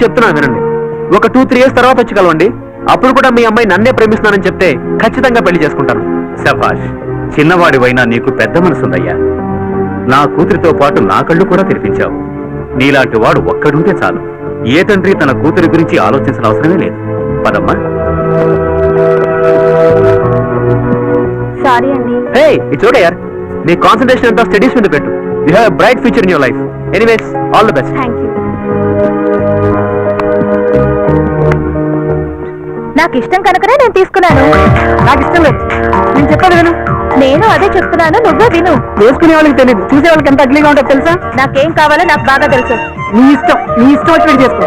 చెప్తున్నాను వినండి. ఒక 2-3 years తర్వాత వచ్చి కలవండి. అప్పుడు కూడా మీ అమ్మాయి నన్నే ప్రేమిస్తున్నానని చెప్తే ఖచ్చితంగా పెళ్లి చేసుకుంటాను. శభాష్, చిన్నవాడివైనా నీకు పెద్ద మనసుందయ్యా. నా కూతురితో పాటు నా కళ్ళు కూడా తెరిపించావు. నీలాంటి వాడు ఒక్కడుంటే చాలు. ఏ తండ్రి తన కూతురి గురించి ఆలోచించిన అవసరమే లేదు. పదమ్మా. సారీ అండి. హే, ఇట్స్ ఓకే యార్. నీ కాన్సంట్రేషన్ అంతా స్టడీస్ మీద పెట్టు. You have a bright future in your life. Anyways, all the best. Thank you. నాకు ఇష్టం కనుకనే నేను తీసుకున్నాను. నాకు ఇష్టం లేదు. నేను చెప్పేది విను. నేను అదే చెప్తున్నాను, నువ్వే విను. వేసుకునే వాళ్ళకి తెలియదు, చూసే వాళ్ళకి ఎంత అగ్లీగా ఉంటుందో తెలుసా? నాకేం కావాలో నాకు బాగా తెలుసు. నీ ఇష్టం వచ్చి చేసుకో.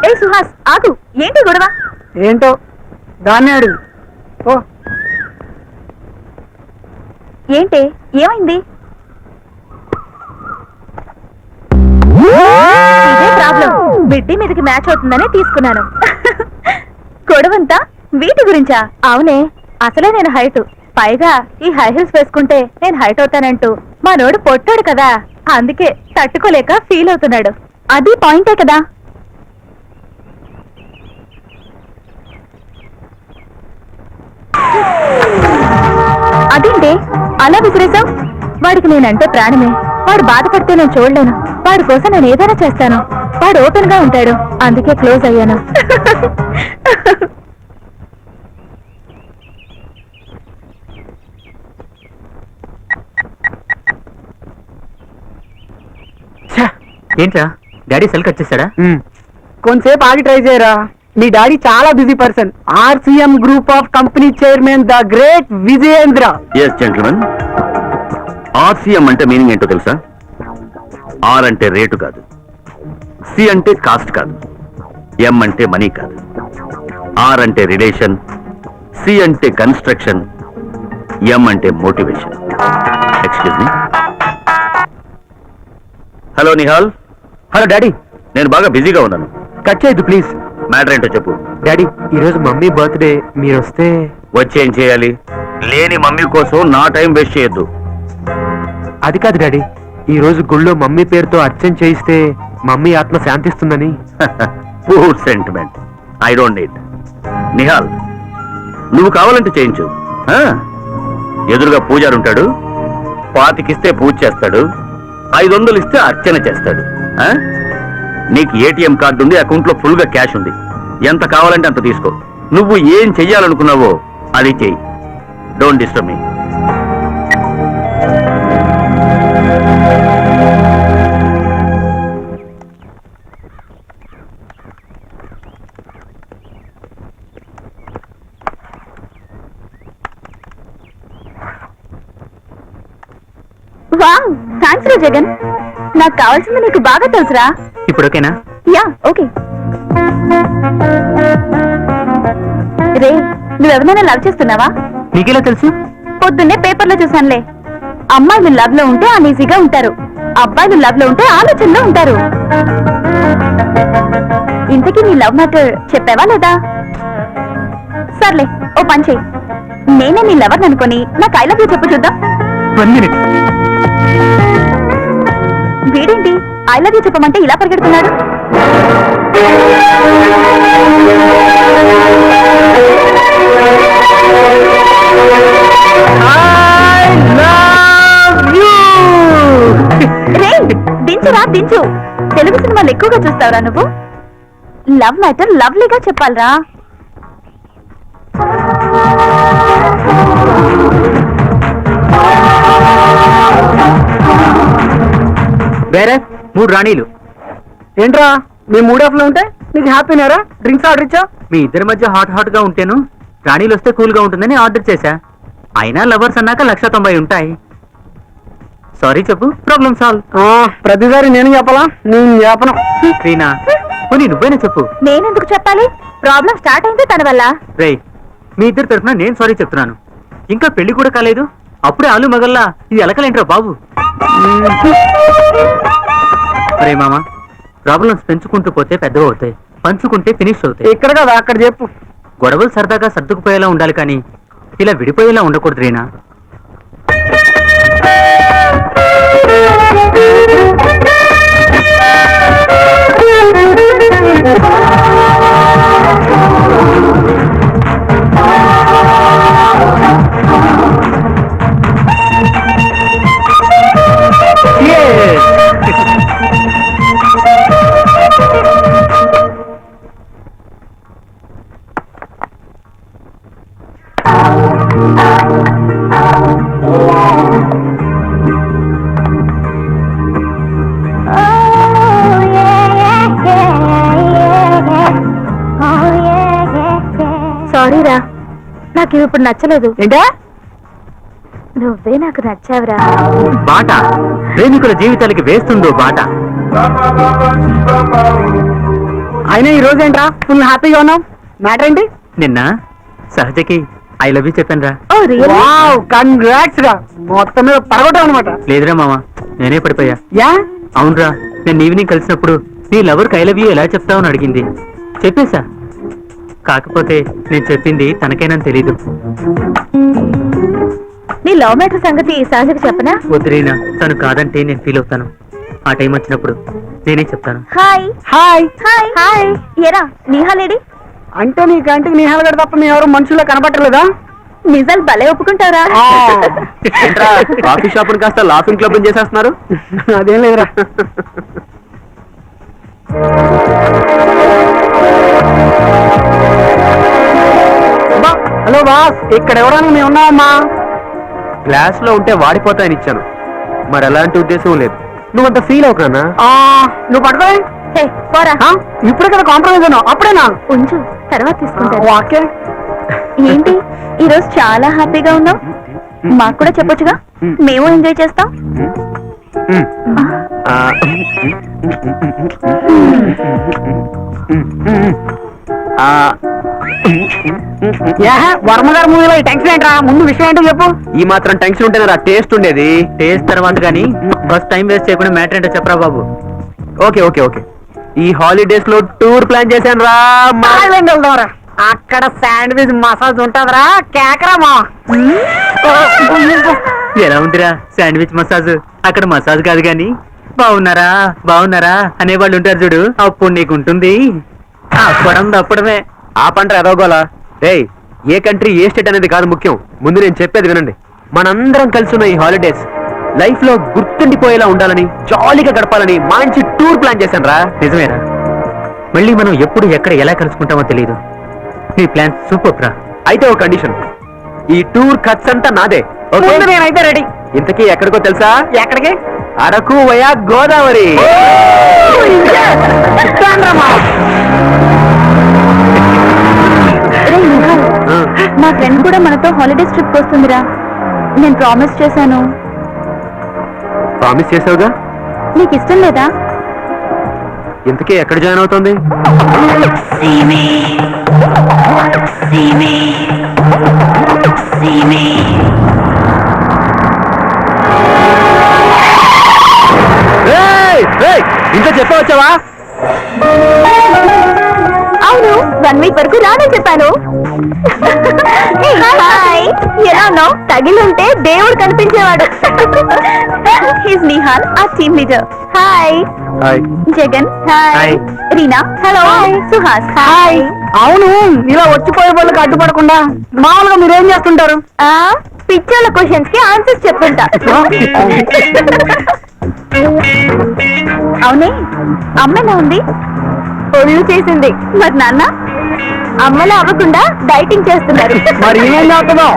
ఏ సుహాస్, ఆగు. ఏంటి గొడవ? ఏంటో దాన్ని అడుగు. ఓ ఏంటి, ఏమైంది? ఇదే ప్రాబ్లం. బిడ్డి మీదకి మ్యాచ్ అవుతుందని తీసుకున్నాను. గొడవంతా వీటి గురించా? అవునే, అసలే నేను హైట్, పైగా ఈ హై హీల్స్ వేసుకుంటే నేను హైట్ అవుతానంటూ మా నోడు పొట్టాడు కదా, అందుకే తట్టుకోలేక ఫీల్ అవుతున్నాడు. అది పాయింటే కదా. అదేంటి అలా విసిరేసావు? వాడికి నేనంటే ప్రాణమే. వాడు బాధపడితే నేను చూడలేను. వాడి కోసం నేను ఏదైనా చేస్తాను. వాడు ఓపెన్ గా ఉంటాడు, అందుకే క్లోజ్ అయ్యాను. ఏంట్రా, డాడీ సెల్ కట్ చేశాడా? కొంతసేపు ఆగి ట్రై చేయరా. మీ డాడీ చాలా busy person. RCM group of company chairman the great Vijayendra. Yes gentlemen, RCM అంటే మీనింగ్ ఏంటో తెలుసా? ఆర్ అంటే రేటు కాదు, సి అంటే కాస్ట్ కాదు, ఎం అంటే మనీ కాదు, ఆర్ అంటే రిలేషన్, సి అంటే కన్స్ట్రక్షన్, ఎం అంటే motivation. Excuse me. Hello Nihal. Hello daddy, నేను బాగా బిజీగా ఉన్నాను. కట్ చేయొద్దు ప్లీజ్. మ్యాటర్ ఏంటో చెప్పు. డాడీ, ఈరోజు మమ్మీ బర్త్డే, మీరు వస్తే. వచ్చేం చేయాలి? లేని మమ్మీ కోసం నా టైం వేస్ట్ చేయొద్దు. అది కాదు డాడీ, ఈ రోజు గుళ్ళో మమ్మీ పేరుతో అర్చన చేయిస్తే మమ్మీ ఆత్మ శాంతిస్తుందని. Poor sentiment, I don't need. Nihal, నువ్వు కావాలంటే చేయించు. ఎదురుగా పూజారు ఉంటాడు, 25 ఇస్తే పూజ చేస్తాడు, 500 ఇస్తే అర్చన చేస్తాడు. నీకు ఏటీఎం కార్డు ఉంది, అకౌంట్ లో ఫుల్ గా క్యాష్ ఉంది. ఎంత కావాలంటే అంత తీసుకో. నువ్వు ఏం చెయ్యాలనుకున్నావో అది చెయ్యి. Don't disturb me. Wow, thanks రా జగన్. నాకు కావాల్సింది నీకు బాగా తెలుసురా. ఇప్పుడు ఓకేనా? Yeah okay. రే, నువ్వెవరైనా లవ్ చేస్తున్నావా? నీకెలా తెలుసు? పొద్దున్నే పేపర్లో చూసానులే. అమ్మాయిలు లవ్ లో ఉంటే అనీజీగా ఉంటారు, అబ్బాయిలు లవ్ లో ఉంటే ఆలోచనలో ఉంటారు. ఇంతకీ నీ లవ్ మ్యాటర్ చెప్పావా లేదా? సర్లే, ఓ పని చెయ్యి. నేనే నీ లవర్ అనుకొని నాకు ఐ లవ్ యూ చెప్పు చూద్దాం. 1 minute. వీడేంటి ఐ లవ్ యూ చెప్పమంటే ఇలా పరిగెడుతున్నాడు? రే, దించురా దించు. తెలుగు సినిమాలు ఎక్కువగా చూస్తావురా నువ్వు? లవ్ మ్యాటర్ లవ్లీగా చెప్పాలరా. వేరే 3 రాణీలు. ఏంట్రా, మీ మూడ్ ఆఫ్ లో ఉంటే నీకు హ్యాపీనేరా? డ్రింక్స్ ఆర్డర్ ఇచ్చా? మీ ఇద్దరి మధ్య హాట్ గా ఉంటేను రాణీలు వస్తే కూల్ గా ఉంటుందని ఆర్డర్ చేశా. అయినా లవర్స్ అన్నాక 190 ఉంటాయి. సారీ చెప్పు, ప్రాబ్లం సాల్వ్. ప్రతిసారి నేను చెప్పాలా? నేను చెప్పను. శ్రీనా, పోనీ నువ్వైనా చెప్పు. నేనెందుకు చెప్పాలి? ప్రాబ్లం స్టార్ట్ అయింది తన వల్ల. రేయ్, మీ ఇద్దరి తరఫున నేను సారీ చెప్తున్నాను. ఇంకా పెళ్లి కూడా కాలేదు, అప్పుడే ఆలు మగల్లా ఇది ఎలకలేంట్రా బాబు. అరే మామ, ప్రాబ్లమ్స్ పెంచుకుంటూ పోతే పెద్దవి అవుతాయి, పంచుకుంటే ఫినిష్ అవుతాయి. ఇక్కడ కదా అక్కడ చెప్పు. గొడవలు సరదాగా సర్దుకుపోయేలా ఉండాలి కానీ ఇలా విడిపోయేలా ఉండకూడదు రీనా. నాకు ఇప్పుడు నచ్చలేదు. ఏంటే నువ్వే నాకు నచ్చావురా. బాట ప్రేమికుల జీవితాలకి వేస్తుందో బాట. అయినా ఈ రోజు ఏంట్రా ఫుల్ హ్యాపీగా ఉన్నావు? మ్యాటర్ ఏంటి? నిన్న సహజకి ఐ లవ్ యూ చెప్పాను రా. ఓ రియల్లీ? కంగ్రాట్స్ రా, మొత్తం మీద పడగొట్టావు అనమాట. లేదురా మామ, నేనే పడిపోయా. యా అవునరా, నేను ఈవినింగ్ కలిసినప్పుడు నీ లవర్కి ఐ లవ్ యూ ఎలా చెప్తావని అడిగింది. చెప్పేశా. కాకపోతే నేను చెప్పింది తనకైనా తెలీదు. నీ లవ్ మ్యాటర్ సంగతి సహజకి చెప్పనా? వదిలేనా, తను కాదంటే నేను ఫీల్ అవుతాను. ఆ టైం వచ్చినప్పుడు నేనే చెప్తాను. Hi hi. Hi hi. ఎరా నిహాలేడి? అంటే నీ కంటికి నిహాల్ గడ తప్ప మీ ఎవరు మనుషుల్లో కనపట్టలేదా? నిజాలు భలే ఒప్పుకుంటారా? కాఫీ షాప్ కాస్త లాఫింగ్ క్లబ్ చేసేస్తున్నారు. అదేం లేదురా. హలో బాస్, ఇక్కడ ఎవరైనా మేము ఉన్నామమ్మా. క్లాస్ లో ఉంటే వాడిపోతాయని ఇచ్చాను, మరి అలాంటి ఉద్దేశం లేదు. నువ్వంత ఫీల్ అవుతున్నా. నువ్వు పట్టుకోయి. హే పోరా. ఇప్పుడే కదా కాంప్రమైజ్ అన్నావు, అప్పుడేనా? ఉంచు, తర్వాత తీసుకుంటాను. ఓకే. ఏంటి ఈ రోజు చాలా హ్యాపీగా ఉన్నావు? మాకు కూడా చెప్పొచ్చుగా, మేము ఎంజాయ్ చేస్తాం. వర్మ గారి మూవీలో ఈ టెన్షన్ ఏంట్రా? ముందు విషయం ఏంటో చెప్పు. ఈ మాత్రం టెన్షన్ ఉంటే నా టేస్ట్ ఉండేది. టేస్ట్ తర్వాత కానీ ఫస్ట్ టైం వేస్ట్ చేయకుండా మ్యాటర్ ఏంటో చెప్పరా బాబు. ఓకే ఓకే ఓకే, ఈ హాలిడేస్ లో టూర్ ప్లాన్ చేశాను రా. థాయిలాండ్ వెళ్దాంరా. అక్కడ శాండ్విచ్ మసాజ్ ఉంటదిరా, కేకరామా. ఎలా ఉందిరా శాండ్విచ్ మసాజ్? అక్కడ మసాజ్ కాదు గాని బాగున్నారా బాగున్నారా అనేవాళ్ళు ఉంటారు చూడు, అప్పుడు నీకుంటుంది. అప్పడం తప్పడమే. ఆ పంట ఎదవగోలా. ఏయ్, ఏ కంట్రీ ఏ స్టేట్ అనేది కాదు ముఖ్యం, ముందు నేను చెప్పేది వినండి. మనందరం కలిసి ఉన్న ఈ హాలిడేస్ లైఫ్ లో గుర్తుండిపోయేలా ఉండాలని, జాలీగా గడపాలని మంచి టూర్ ప్లాన్ చేశాను రా. నిజమేరా, మళ్ళీ మనం ఎప్పుడు ఎక్కడ ఎలా కలుసుకుంటామో తెలియదు. నీ ప్లాన్ సూపర్ రా. అయితే ఒక కండిషన్, ఈ టూర్ ఖర్చు అంతా నాదే. ఓకే, నేనైతే రెడీ. ఇంతకీ ఎక్కడికో తెలుసా? ఎక్కడికి? అరకు వయా గోదావరి. రేయ్ నిహాల్, మా ఫ్రెండ్ కూడా మనతో హాలిడేస్ ట్రిప్ వస్తుందిరా. నేను ప్రామిస్ చేశాను. ప్రామిస్ చేసావుగా. నీకు ఇష్టం లేదా? ఇంతకీ ఎక్కడ జాయిన్ అవుతుంది? ఇంత చెప్పవచ్చావా? అవును, 1 వీక్ వరకు రానని చెప్పాను. హాయ్, ఎలా ఉన్నావు? తగిలుంటే దేవుడు కనిపించేవాడు. హిస్ నిహాల్, ఆ team leader. Hi hi. Jagan. Hi Reena. Hello. Suhas. Hi. అవును, ఇలా వచ్చిపోయే వాళ్ళకి అడ్డుపడకుండా మామూలుగా మీరేం చేస్తుంటారు? పిచ్చోళ్ళ క్వశ్చన్స్ కి ఆన్సర్స్ చెప్తుంటా. అవునే, అమ్మలా ఉంది? ఒళ్ళు చేసింది. మరి నాన్న? అమ్మలా అవ్వకుండా డైటింగ్ చేస్తున్నారు. మరి ఏం అవుతుందో?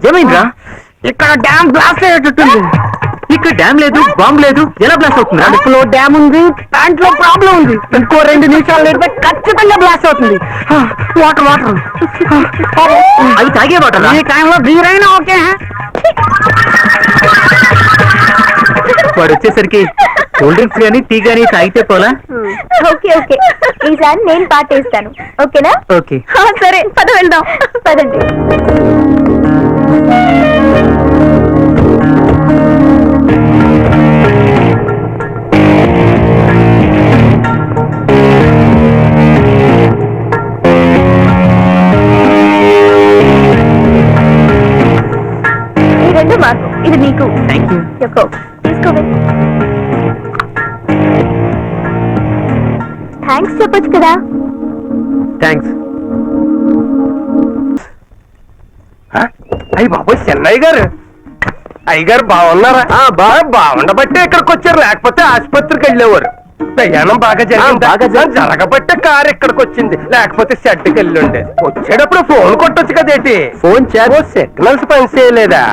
ఏమైందిరా? ఇక్కడ డ్యామ్ బ్లాస్ట్ అయ్యేటట్టుంది. ఇక్కడ డ్యామ్ లేదు, బాంబు లేదు, ఎలా బ్లాస్ట్ అవుతుంది? అడుపులో డ్యామ్ ఉంది, ప్యాంట్ లో ప్రాబ్లం ఉంది. ఇంకో 2 నిమిషాలు లేకపోతే ఖచ్చితంగా బ్లాస్ట్ అవుతుంది. వాటర్ వాటర్ అవి తాగే వాటర్. ఈ టైంలో బీరైనా ఓకే. వాడు వచ్చేసరికి కూల్ డ్రింక్స్ కానీ టీ కానీ తాగితే పోలా? ఓకే ఓకే, ఈసారి నేను పాటేస్తాను. ఓకేనా? ఓకే. సరే, పద వెళ్దాం. పదండి. ఈ 2 మార్కు, ఇది నీకు. Thank you. చెప్పు, తీసుకోవే. థ్యాంక్స్ చెప్పొచ్చు కదా. థ్యాంక్స్. అయ్యి బాబోయ్, చెన్నయ్య గారు, అయ్యగారు బాగున్నారా? బాగుండబట్టే ఇక్కడికి వచ్చారు, లేకపోతే ఆసుపత్రికి వెళ్ళేవారు. ప్రయాణం బాగా జరిగింది. బాగా జరగబట్టే కారు ఇక్కడికి వచ్చింది, లేకపోతే షెడ్కి వెళ్ళుండే. వచ్చేటప్పుడు ఫోన్ కొట్టొచ్చు కదేటి? ఫోన్ సిగ్నల్స్ పని చేయలేదా?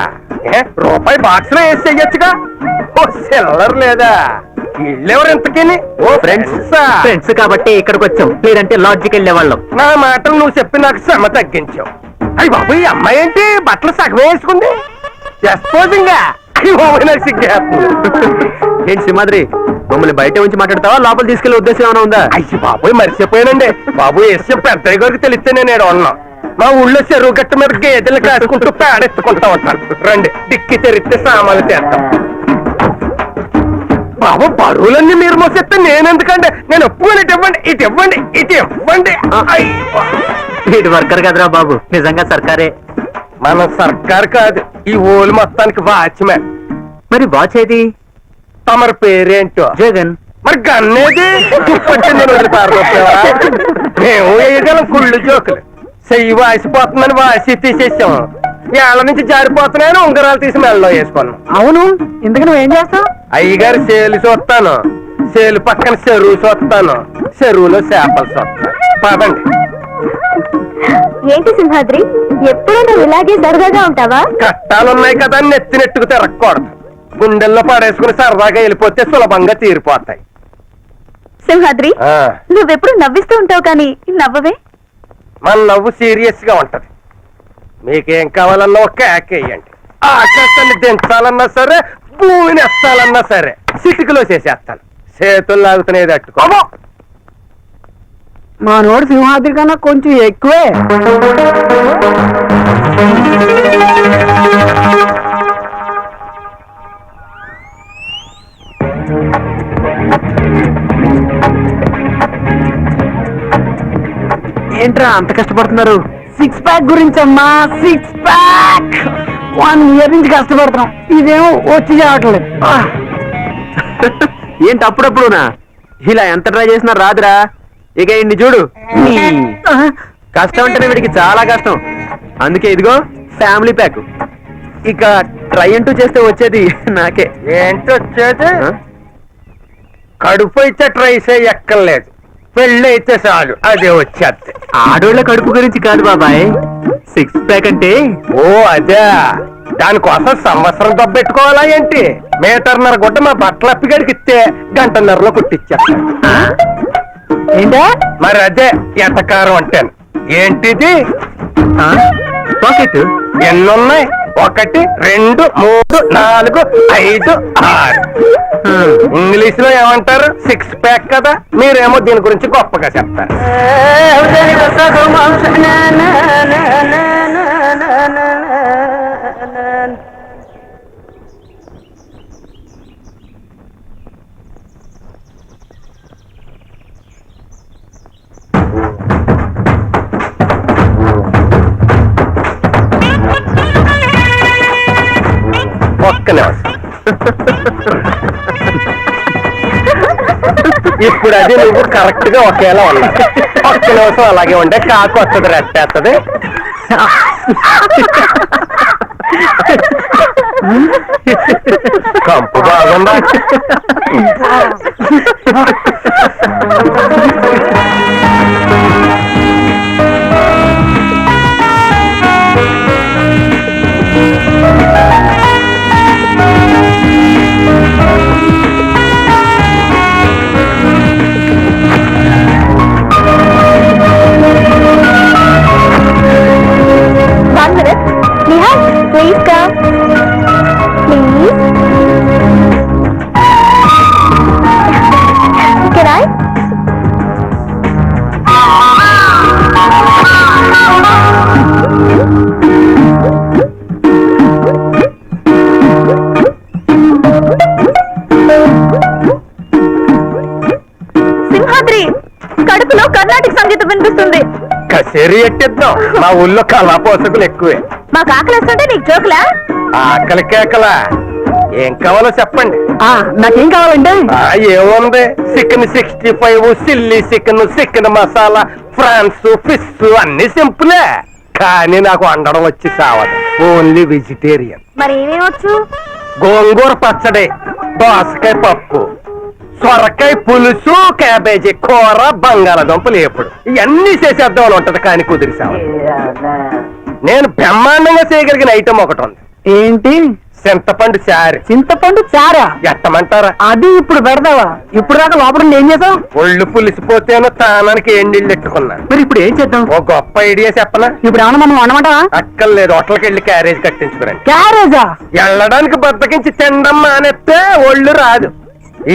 రూపాయి బాక్స్ లో వేసి చెయ్యొచ్చుగా. ఓ సిల్లర్ లేదా? వీళ్ళెవరు ఇంతకని? ఓ ఫ్రెండ్స్ కాబట్టి ఇక్కడికి వచ్చాం, లేదంటే లాడ్జికి వెళ్ళే వాళ్ళం. నా మాటలు నువ్వు చెప్పి నాకు శ్రమ తగ్గించావు. అయ్యి బాబు, ఈ అమ్మాయి ఏంటి బట్టలు సగమే వేసుకుంది? ఎక్స్పోజింగ్ నాకు సిగ్గేస్తుంది. ఏంటి సింహాద్రి, మమ్మల్ని బయట ఉంచి మాట్లాడతావా, లోపల తీసుకెళ్లే ఉద్దేశం ఏమైనా ఉందా? అయ్యి బాబోయ్, మర్చిపోయానండి. బాబు వేసే పెద్దయ్య గారికి తెలిస్తే నేను ఉన్నాం. మా ఊళ్ళో చెరువు గట్ట మీద గేదెలు కాసుకుంటూ పేడెత్తుకుంటా ఉంటాను. రండి, డిక్కి తెరిస్తే సామాన్లు చేస్తాం. బాబు, బరువులన్నీ మీరు మోసేస్తే నేనెందుకండి? నేను ఒప్పుకొని ఇటు ఇవ్వండి, ఇటు ఇవ్వండి, ఇటు ఇవ్వండి. ఇటు వర్కర్ కదరా బాబు, నిజంగా సర్కారే. మన సర్కార్ కాదు, ఈ ఊళ్ళు మొత్తానికి వాచ్మెన్. మరి వాచ్ ఏది? తమరి పేరేంటో? జగన్. మరి గన్నేది? మేము వేయగలం కుళ్ళు జోకులు. చెయ్యి వాసిపోతుందని వాసి తీసేసాము. ఏళ్ళ నుంచి జారిపోతున్నాయని ఉంగరాలు తీసి మెళ్ళలో వేసుకున్నాం. అవును, ఇంతకు నువ్వేం చేస్తావు? అయ్యగారు సేలు చూస్తాను, సేలు పక్కన చెరువు చూస్తాను, చెరువులో చేపలు చూస్తాను. పదండి. ఏంటి సింహాద్రి, ఎప్పుడూ నువ్వు ఇలాగే సరదాగా ఉంటావా? కట్టాలున్నాయి కదా అని నెత్తినెట్టుకు తిరగకూడదు. గుండెల్లో పడేసుకుని సరదాగా వెళ్ళిపోతే సులభంగా తీరిపోతాయి. సింహాద్రి, నువ్వెప్పుడు నవ్విస్తూ ఉంటావు కానీ నవ్వవే. మన నవ్వు సీరియస్ గా ఉంటది. మీకేం కావాలన్నా ఒక కేకేయండి. ఆకాశాన్ని దించాలన్నా సరే, భూమిని ఎత్తాలన్నా సరే సిటికలో చేసేస్తాను. చేతులు లాగుతున్నాయి తట్టుకో. మా నోడు సింహాద్రి కన్నా కొంచెం ఎక్కువే. ఏంట్రా అంత కష్టపడుతున్నారు? 6 ప్యాక్ గురించమ్మా, 6 ప్యాక్. 1 ఇయర్ నుంచి కష్టపడుతున్నాం, ఇదేమో వచ్చి చేయట్లేదు. ఏంటి అప్పుడప్పుడునా? ఇలా ఎంత ట్రై చేసినా రాదురా. ఇక ఇన్ని చూడు, కష్టం అంటేనే వీడికి చాలా కష్టం. అందుకే ఇదిగో ఫ్యామిలీ ప్యాక్. ఇక ట్రై అంటూ చేస్తే వచ్చేది నాకే. ఏంటి వచ్చేది? కడుపు అయితే ట్రై చేయక్కర్లేదు, పెళ్ళి అయితే చాలు అదే వచ్చేది. ఆడోళ్ళ కడుపు గురించి కాదు బాబాయ్, 6 ప్యాక్ అంటే. ఓ అదే, దానికోసం సంవత్సరం దబ్బెట్టుకోవాలా ఏంటి? మీటర్న్నర గుడ్డ మా బట్టల అప్పిగడికి ఇస్తే గంటన్నరలో కుట్టిచ్చా. ఏంటా? మరి అదే ఎటకారం అంటాను. ఏంటిది? పాకెట్ ఎన్నున్నాయి? 1 2 3 4 5 6. ఇంగ్లీష్ లో ఏమంటారు? 6 ప్యాక్ కదా. మీరేమో దీని గురించి గొప్పగా చెప్తారు. ఒక్క నిమిషం. ఇప్పుడు అది నువ్వు కరెక్ట్ గా ఒకేలా ఉన్నా. ఒక్క నిమిషం అలాగే ఉండే, కాకు వస్తుంది, రెట్టేస్తుంది. కంపు బాగుందా? Please come. Please. Can I? Simhadri, కడుపులో కర్ణాటక సంగీతం వినిపిస్తుంది. కచేరీ ఎట్టిద్దాం. మా ఊళ్ళో కళాపోషకులు ఎక్కువే. మాకు ఆకలిస్తుంటే నీకు జోకులా? ఆకలి కేకలా? ఏం కావాలో చెప్పండి. నాకేం కావాలంటే? ఏముంది, chicken 65, chilli chicken, chicken masala, prawns, fish అన్ని సింపులే. కానీ నాకు వండడం వచ్చి సావదు. Only vegetarian. మరి ఏమేమొచ్చు? గోంగూర పచ్చడి, దోసకాయ పప్పు, సొరకాయ పులుసు, క్యాబేజీ కూర, బంగాళాదుంపలు ఎప్పుడు ఇవన్నీ చేసేద్దామని ఉంటది కానీ కుదిరిసావు. నేను బ్రహ్మాండంగా చేయగలిగిన ఐటమ్ ఒకటి ఉంది. ఏంటి? చింతపండు చారు. చింతపండు చారా? ఎట్టమంటారా? అది ఇప్పుడు పెడతావా? ఇప్పుడు దాకా లోపల ఉండి ఏం చేసావు? ఒళ్ళు పులిసిపోతేనో తానానికి ఎండిళ్ళు ఎట్టుకున్నా. మరి ఇప్పుడు ఏం చేద్దాం? ఓ గొప్ప ఐడియా చెప్పనా? ఇప్పుడు ఏమన్నా మనం వండమంటావా? అక్కర్లేదు, హోటల్కి వెళ్ళి క్యారేజ్ కట్టించుకురండి. క్యారేజా? వెళ్ళడానికి బద్దకించి తినడం మానేస్తే ఒళ్ళు రాదు.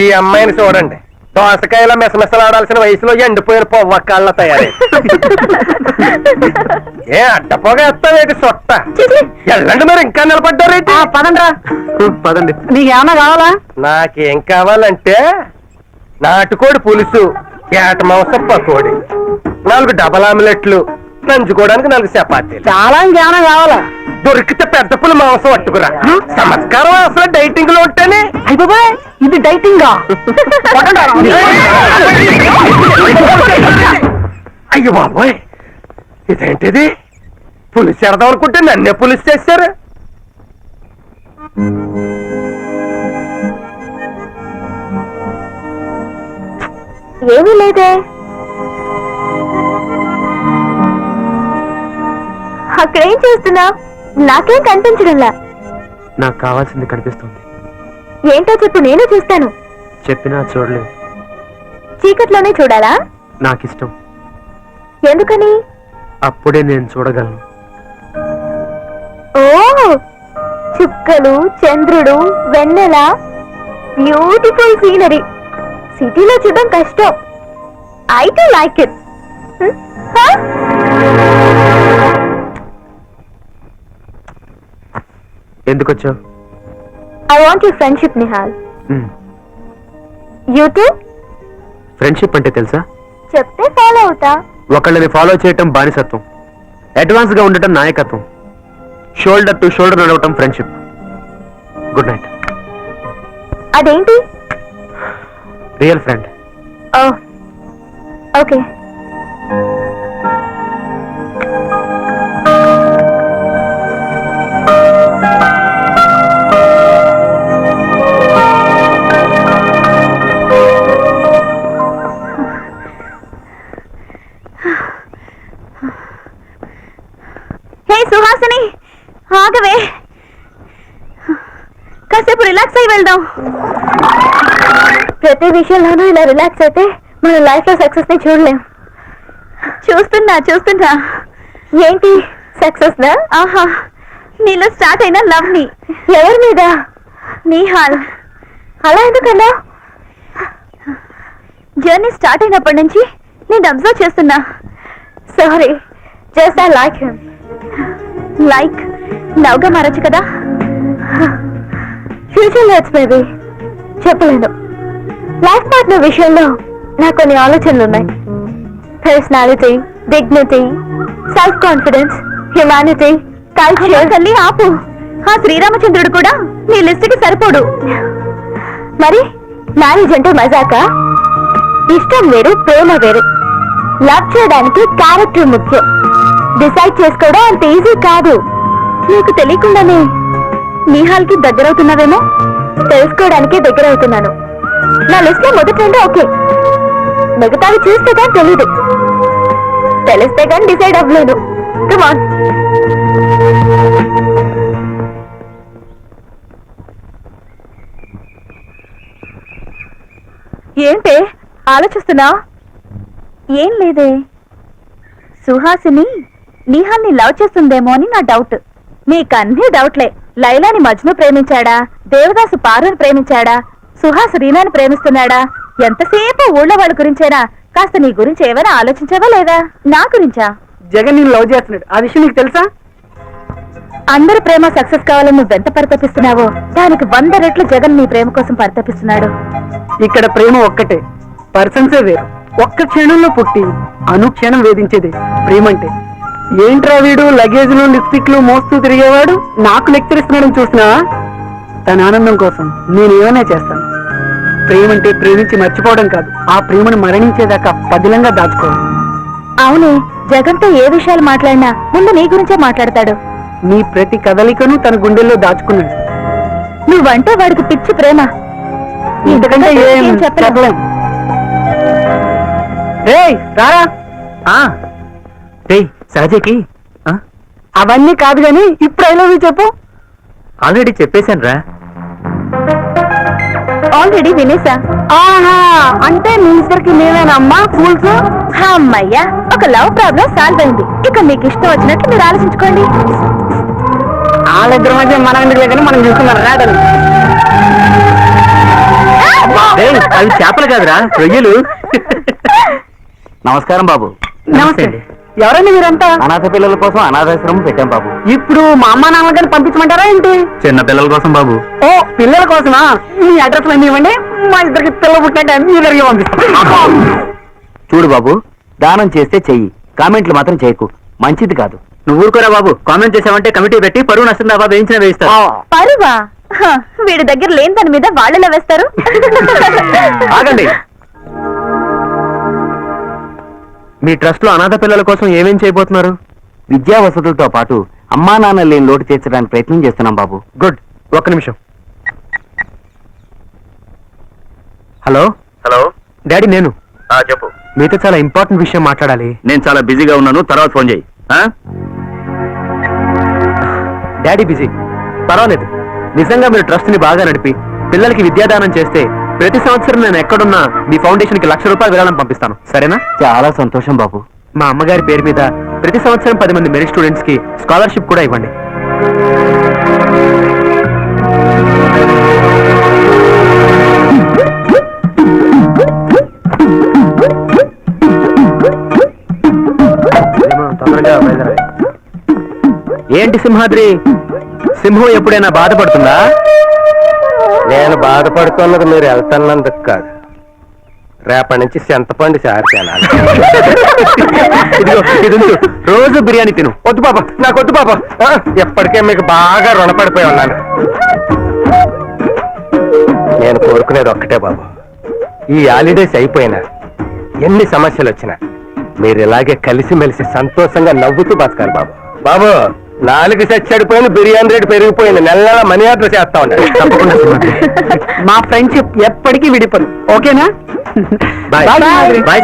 ఈ అమ్మాయిని చూడండి, దోసకాయల మెసమెసలాడాల్సిన వయసులో ఎండిపోయిన పొవ్వకాళ్ళ తయారై. ఏ అడ్డపోగా ఎత్తావేటి సొట్ట? వెళ్ళండి, మరి ఇంకా నిలబడ్డారేంటి? పదండ్రా. పదండి. నీకేమన్నా కావాలా? నాకేం కావాలంటే నాటుకోడి పులుసు, ఏట మాంసం పకోడి, 4 డబల్ ఆమ్లెట్లు, నంచుకోవడానికి 4 చపాతీలు. చాలా ఇంకేమన్నా కావాలా? దొరికితే పెద్ద పులి మాంసం పట్టుకురా. చమత్కారం అసలు డైటింగ్ లో ఉంటేనే. అయిపోయి ఇది డైటింగా? అయ్యో బాబోయ్, ఇదేంటిది? పులిసి ఎడదాం అనుకుంటే నన్నే పులిసి చేశారు. ఏమీ లేదే. అక్కడేం చేస్తున్నా? నాకేం కనిపించడంలా. నాకు కావాల్సింది కనిపిస్తుంది. ఏంటో చెప్పు, నేను చూస్తాను. చెప్పినా చూడలేదు. చీకట్లోనే చూడాలా? నాకిష్టం. ఎందుకని? అప్పుడే నేను చూడగలను. ఓ, చుక్కలు, చంద్రుడు, వెన్నెల, బ్యూటిఫుల్ సీనరీ. సిటీలో చూడడం కష్టం. I do like it. ఎందుకు వచ్చావు? I want your friendship, Nihal. You too? Friendship అంటే తెలుసా? చెప్తే ఫాలో అవుతా. ఒకళ్ళని ఫాలో చేయటం బానిసత్వం, అడ్వాన్స్ గా ఉండటం నాయకత్వం, షోల్డర్ టు షోల్డర్ నడవటం ఫ్రెండ్షిప్. Good night. అదేంటి? Real friend. Okay. Hey Suhasini, ఆగవే. కాసేపు రిలాక్స్ అయి వెళ్దాం. ప్రతి విషయంలోనూ ఇలా రిలాక్స్ అయితే మన లైఫ్ లో సక్సెస్ ని చూడలేం. చూస్తున్నా. ఏంటి సక్సెస్ దా? ఆహా, నీలో స్టార్ట్ అయిన లవ్ ని. ఎవరి మీద? నిహాల్. అలా ఎందుకన్నా? జర్నీ స్టార్ట్ అయినప్పటి నుంచి నేను అబ్జర్వ్ చేస్తున్నా. Sorry, just I like him. Like love గా మారచ్చు కదా. ఫ్యూచర్ లో బేబీ చెప్పలేను. లైఫ్ పార్ట్నర్ విషయంలో నాకు కొన్ని ఆలోచనలు ఉన్నాయి. Personality, dignity, self confidence, humanity, culture. తల్లి ఆపు, ఆ శ్రీరామచంద్రుడు కూడా నీ లిస్ట్ కి సరిపోడు. మరి మ్యారేజ్ అంటే మజాకా? ఇష్టం వేరు, ప్రేమ వేరు. లవ్ చేయడానికి క్యారెక్టర్ ముఖ్యం. డిసైడ్ చేసుకోవడం అంత ఈజీ కాదు. నీకు తెలియకుండానే నిహాల్ కి దగ్గరవుతున్నావేమో. తెలుసుకోవడానికే దగ్గర అవుతున్నాను. నా లిస్ట్ లో మొదటి ఓకే, మిగతావి చూస్తే కానీ తెలీదు. తెలిస్తే కానీ డిసైడ్ అవ్వలేదు. Come on. ఏంటే ఆలోచిస్తున్నా? ఏం లేదే. సుహాసిని నిహాల్ని లవ్ చేస్తుందేమో అని నా డౌట్. నీకన్నీ డౌట్లే. లైలాని మజ్ను ప్రేమించాడా, దేవదాసు పారుని ప్రేమించాడా, సుహాస్ రీనాని ప్రేమిస్తున్నాడా? ఎంతసేపు ఊళ్ళో వాళ్ళ గురించేనా? కాస్త నీ గురించి ఏమైనా ఆలోచించావా లేదా? నా గురించా? జగన్ నేను లవ్ చేస్తున్నాడు, ఆ విషయం నీకు తెలుసా? అందరి ప్రేమ సక్సెస్ కావాలని నువ్వెంత పరితపిస్తున్నావో దానికి 100 రెట్లు జగన్ నీ ప్రేమ కోసం పరితపిస్తున్నాడు. ఇక్కడ ప్రేమ ఒక్కటే, పర్సన్సే వేరు. ఒక్క క్షణంలో పుట్టి అనుక్షణం వేధించేది ప్రేమ అంటే. ఏంట్రా వీడు లగేజ్లు లిప్స్టిక్లు మోస్తూ తిరిగేవాడు నాకు లెక్చర్ ఇస్తున్నాడని చూసినావా? తన ఆనందం కోసం నేను ఏమైనా చేస్తాను. ప్రేమంటే ప్రేమించి మర్చిపోవడం కాదు, ఆ ప్రేమను మరణించేదాకా పదిలంగా దాచుకోవాలి. అవునే, జగన్తో ఏ విషయాలు మాట్లాడినా ముందు నీ గురించే మాట్లాడతాడు. నీ ప్రతి కదలికను తన గుండెల్లో దాచుకున్నాడు. నువ్వంటే వాడికి పిచ్చి ప్రేమ. ఇంతకంటే ఏం చెప్పలేం. ఏయ్ రారా. సహజకి అవన్నీ కాదు గాని ఇప్పుడు ఐ లవ్ యూ చెప్పు. ఆల్రెడీ చెప్పేశాను రా. ఆల్రెడీ వినేసా. ఆహా, అంటే మీ ఇద్దరికి మేమేనమ్మా ఫూల్స్. అమ్మయ్యా, ఒక లవ్ ప్రాబ్లం సాల్వ్ అయింది. ఇక మీకు ఇష్టం వచ్చినట్లు మీరు ఆలోచించుకోండి. వాళ్ళిద్దరి మధ్య మనం ఎందుకు లేదని మనం చూసుకున్నాం రాడని. అవి చేపలు కాదురా, రొయ్యలు. నమస్కారం బాబు. నమస్తే. ఎవరండి మీరంతా? అనాథ పిల్లల కోసం అనాథాశ్రమం పెట్టాం బాబు. ఇప్పుడు మా అమ్మ నాన్నగారిని పంపించమంటారా ఏంటి? చిన్న పిల్లల కోసం బాబు. ఓ పిల్లల కోసమా? మీ అడ్రస్ అన్ని ఇవ్వండి, మా ఇద్దరికి పిల్లలు పుట్టినట్టు మీ ఇద్దరికి పంపిస్తాం. చూడు బాబు, దానం చేస్తే చెయ్యి, కామెంట్లు మాత్రం చేయకు, మంచిది కాదు. నువ్వు ఊరుకోరా బాబు, కామెంట్ చేసావంటే కమిటీ పెట్టి పరువు నష్టం దాబా వేయించిన వేయిస్తారు. పరువా? వీడి దగ్గర లేని దాని మీద వాళ్ళెలా వేస్తారు? ఆగండి. మీ ట్రస్ట్ లో అనాథ పిల్లల కోసం ఏమేం చేయబోతున్నారు? విద్యా వసతులతో పాటు అమ్మా నాన్న లేని లోటు తీర్చడానికి ప్రయత్నం చేస్తున్నాం బాబు. గుడ్. ఒక్క నిమిషం. హలో. హలో డాడీ, నేను చెప్పు. మీతో చాలా ఇంపార్టెంట్ విషయం మాట్లాడాలి. నేను చాలా బిజీగా ఉన్నాను, తర్వాత ఫోన్ చేయి. Daddy busy. పర్వాలేదు. నిజంగా మీరు ట్రస్ట్ ని బాగా నడిపి పిల్లలకి విద్యాదానం చేస్తే ప్రతి సంవత్సరం నేను ఎక్కడున్నా మీ ఫౌండేషన్ కి ₹1,00,000 విరాళం పంపిస్తాను. సరేనా? చాలా సంతోషం బాబు. మా అమ్మగారి పేరు మీద ప్రతి సంవత్సరం 10 మంది మెరిట్ స్టూడెంట్స్ కి స్కాలర్షిప్ కూడా ఇవ్వండి. ఏంటి సింహాద్రి, సింహం ఎప్పుడైనా బాధపడుతుందా? నేను బాధపడుతున్నది మీరు వెళ్తున్నందుకు కాదు, రేపటి నుంచి చింతపండు చారు తినాలి. రోజు బిర్యానీ తిను. వద్దు బాబా, నాకు వద్దు బాబా. ఎప్పటికే మీకు బాగా రుణపడిపోయి ఉన్నాను. నేను కోరుకునేది ఒక్కటే బాబు, ఈ హాలిడేస్ అయిపోయినా ఎన్ని సమస్యలు వచ్చినా మీరు ఇలాగే కలిసిమెలిసి సంతోషంగా నవ్వుతూ బతకాలి బాబు. బాబు, 4 సెట్ చెడిపోయింది, బిర్యానీ రేటు పెరిగిపోయింది, నెల నెల మనీ ఆర్డర్ చేస్తా ఉండండి. తప్పకుండా మా ఫ్రెండ్షిప్ ఎప్పటికీ విడిపోదు. ఓకేనా? బాయ్. బాయ్.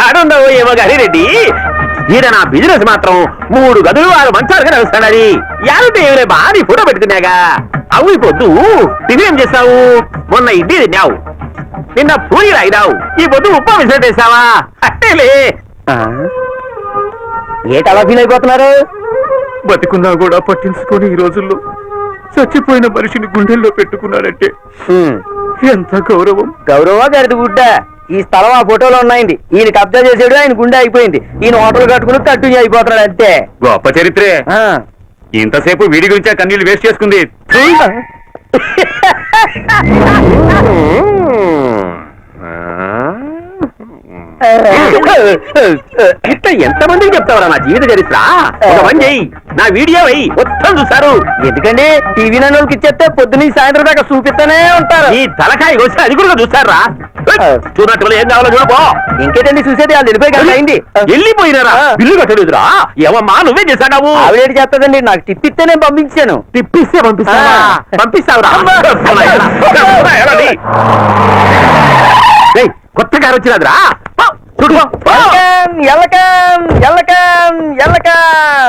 ఏడుండవు ఏమో గాని రెడ్డి, ఈయన నా బిజినెస్ మాత్రం 3 గదులు 6 మంచాలుగా నడుస్తాడని యారంటే ఏమైనా బాగా ఫోటో పెట్టుకున్నాగా. అవు ఈ పొద్దు టిఫిన్ ఏం చేస్తావు? మొన్న ఇడ్లీ తిన్నావు, నిన్న పూరి రాయినావు, ఈ పొద్దు ఉప్మా విసిరేసావా? అట్టేలే. ఏంటి అలా ఫీల్ అయిపోతున్నారు? బతికున్నా కూడా పట్టించుకొని ఈ రోజుల్లో చచ్చిపోయిన మనిషిని గుండెల్లో పెట్టుకున్నాడంటే ఎంత గౌరవం. గౌరవ గారిది గుడ్డ. ఈ స్థలం ఆ ఫోటోలో ఉన్నాయండి. ఈయన కబ్జా చేసాడు, ఆయన గుండె అయిపోయింది. ఈయన హోటల్ కట్టుకుని కంటిన్యూ అయిపోతున్నాడు అంతే. గొప్ప చరిత్రే. ఇంతసేపు వీడి గురించే కన్నీళ్లు వేస్ట్ చేసుకుంది. ఇట్లా ఎంతమందికి చెప్తావరా నా జీవిత చరిత్ర? ఒక పని చెయ్యి, నా వీడియో అయ్యి మొత్తం చూసారు. ఎందుకండి? టీవీ నన్నులకి ఇచ్చేస్తే పొద్దున సాయంత్రం దాకా చూపిస్తూనే ఉంటారు. ఈ తలకాయ వస్తే అది కూడా చూసారా? చూడట్టు ఏం కావాలో చూడపో. ఇంకేటండి చూసేది? వాళ్ళు వెళ్ళిపోయి అయింది. వెళ్ళిపోయినారా? బిల్లు కట్టలేదురా? ఏమమ్మా నువ్వే చేశాడావు? ఆవిడేటి చేస్తుందండి, నాకు టిప్ ఇస్తే నేను పంపించాను. తిప్పిస్తే పంపిస్తావురా? కొత్త కారు వచ్చినదిరా, చూడు. ఎల్లకం ఎల్లకం ఎల్లకం.